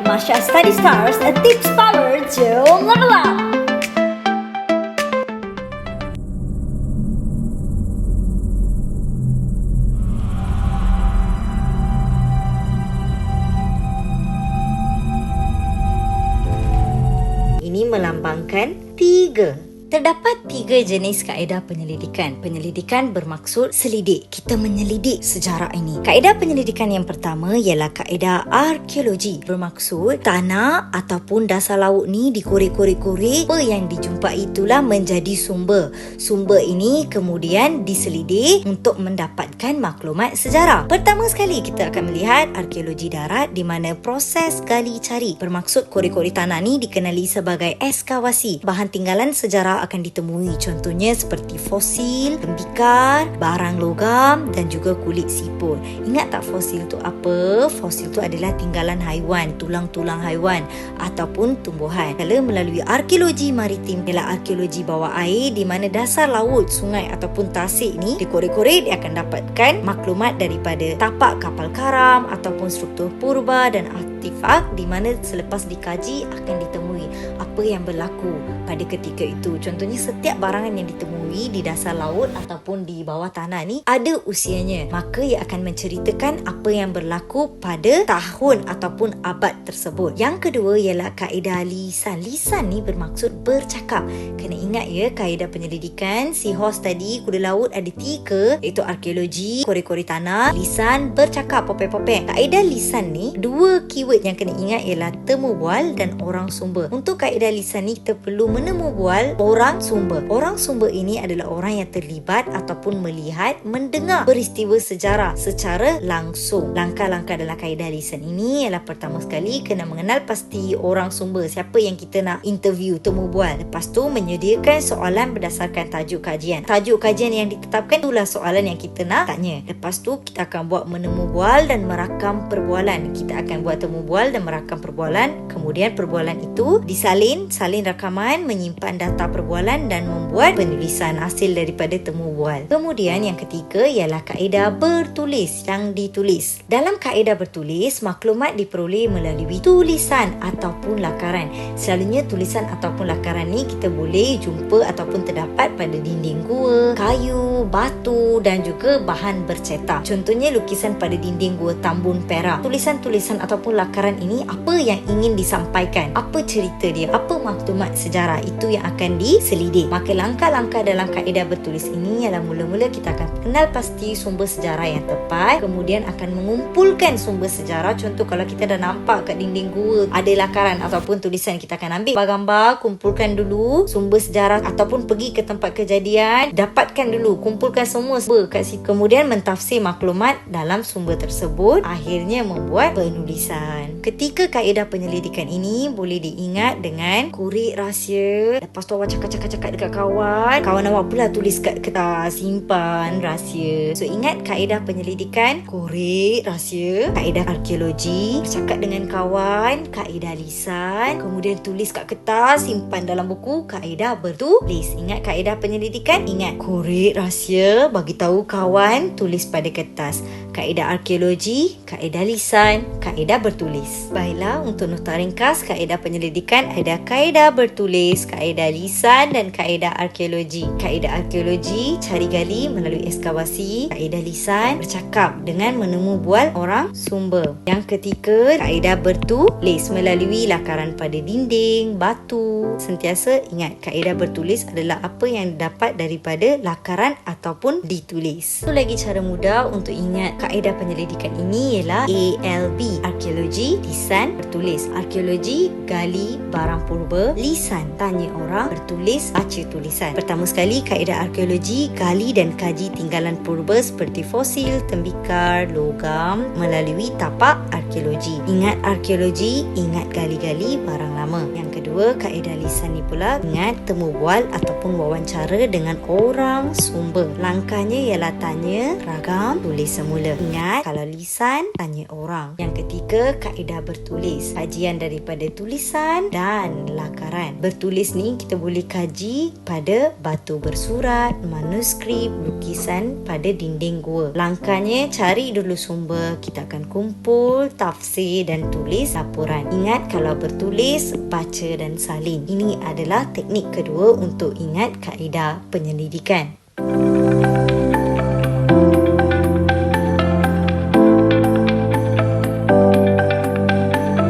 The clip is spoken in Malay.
Masya Study Stars, a tips power, jom level up! Ini melambangkan 3. Terdapat 3 jenis kaedah penyelidikan. Penyelidikan bermaksud selidik. Kita menyelidik sejarah ini. Kaedah penyelidikan yang pertama ialah kaedah arkeologi. Bermaksud tanah ataupun dasar laut ni dikorek-korek-korek. Apa yang dijumpai itulah menjadi sumber. Sumber ini kemudian diselidik untuk mendapatkan maklumat sejarah. Pertama sekali kita akan melihat arkeologi darat di mana proses gali cari. Bermaksud korek-korek tanah ni dikenali sebagai ekskavasi. Bahan tinggalan sejarah akan ditemui, contohnya seperti fosil, tembikar, barang logam dan juga kulit siput. Ingat tak fosil tu apa? Fosil tu adalah tinggalan haiwan, tulang-tulang haiwan ataupun tumbuhan. Kalau melalui arkeologi maritim ialah arkeologi bawah air di mana dasar laut, sungai ataupun tasik ni dikorek-korek, dia akan dapatkan maklumat daripada tapak kapal karam ataupun struktur purba dan artifak di mana selepas dikaji akan ditemui apa yang berlaku pada ketika itu. Contohnya setiap barangan yang ditemui di dasar laut ataupun di bawah tanah ni ada usianya. Maka ia akan menceritakan apa yang berlaku pada tahun ataupun abad tersebut. Yang kedua ialah kaedah lisan. Lisan ni bermaksud bercakap. Kena ingat ya, kaedah penyelidikan seahorse tadi, kuda laut ada 3, iaitu arkeologi, korek-korek tanah, lisan, bercakap, popek-popek. Kaedah lisan ni 2 keyword yang kena ingat ialah temu bual dan orang sumber. Untuk kaedah lisan ni kita perlu menemu bual orang sumber. Orang sumber ini adalah orang yang terlibat ataupun melihat, mendengar peristiwa sejarah secara langsung. Langkah-langkah dalam kaedah lisan ini ialah pertama sekali kena mengenal pasti orang sumber, siapa yang kita nak interview, temu bual. Lepas tu menyediakan soalan berdasarkan tajuk kajian. Tajuk kajian yang ditetapkan itulah soalan yang kita nak tanya. Lepas tu kita akan buat menemu bual dan merakam perbualan. Kita akan buat temu bual dan merakam perbualan. Kemudian perbualan itu salin rakaman, menyimpan data perbualan dan membuat penulisan hasil daripada temu bual. Kemudian yang ketiga ialah kaedah bertulis yang ditulis. Dalam kaedah bertulis, maklumat diperoleh melalui tulisan ataupun lakaran. Selalunya tulisan ataupun lakaran ni kita boleh jumpa ataupun terdapat pada dinding gua, kayu, batu dan juga bahan bercetak. Contohnya lukisan pada dinding gua Tambun Perak. Tulisan-tulisan ataupun lakaran ini apa yang ingin disampaikan? Apa cerita dia? Apa maklumat sejarah? Itu yang akan diselidik. Maka langkah-langkah dalam kaedah bertulis ini ialah mula-mula kita akan kenal pasti sumber sejarah yang tepat, kemudian akan mengumpulkan sumber sejarah. Contoh kalau kita dah nampak kat dinding gua ada lakaran ataupun tulisan, kita akan ambil gambar, kumpulkan dulu sumber sejarah ataupun pergi ke tempat kejadian, dapatkan dulu, kumpulkan semua sumber kat situ, kemudian mentafsir maklumat dalam sumber tersebut, akhirnya membuat penulisan. Ketika kaedah penyelidikan ini boleh diingat dengan korek rahsia. Lepas tu awak cakap-cakap dekat kawan awak pula tulis kat kertas, simpan rahsia. So ingat kaedah penyelidikan, korek rahsia, kaedah arkeologi, bercakap dengan kawan, kaedah lisan, kemudian tulis kat kertas, simpan dalam buku, kaedah bertulis. Ingat kaedah penyelidikan, ingat korek rahsia, bagi tahu kawan, tulis pada kertas. Kaedah arkeologi, kaedah lisan, kaedah bertulis. Baiklah, untuk nota ringkas kaedah penyelidikan ada kaedah bertulis, kaedah lisan dan kaedah arkeologi. Kaedah arkeologi cari gali melalui ekskavasi, kaedah lisan bercakap dengan menemu bual orang sumber. Yang ketiga, kaedah bertulis melalui lakaran pada dinding, batu. Sentiasa ingat kaedah bertulis adalah apa yang dapat daripada lakaran ataupun ditulis. Satu lagi cara mudah untuk ingat kaedah penyelidikan ini ialah ALB, arkeologi, lisan, bertulis. Arkeologi gali barang purba, lisan tanya orang, bertulis baca tulisan. Pertama sekali, kaedah arkeologi gali dan kaji tinggalan purba seperti fosil, tembikar, logam melalui tapak arkeologi. Ingat arkeologi, ingat gali-gali barang lama. Yang kedua, kaedah lisan ni pula ingat temu bual ataupun wawancara dengan orang sumber. Langkahnya ialah tanya, ragam, tulis semula. Ingat, kalau lisan, tanya orang. Yang ketiga ketiga, kaedah bertulis. Kajian daripada tulisan dan lakaran. Bertulis ni kita boleh kaji pada batu bersurat, manuskrip, lukisan pada dinding gua. Langkahnya, cari dulu sumber. Kita akan kumpul, tafsir dan tulis laporan. Ingat, kalau bertulis, baca dan salin. Ini adalah teknik kedua untuk ingat kaedah penyelidikan.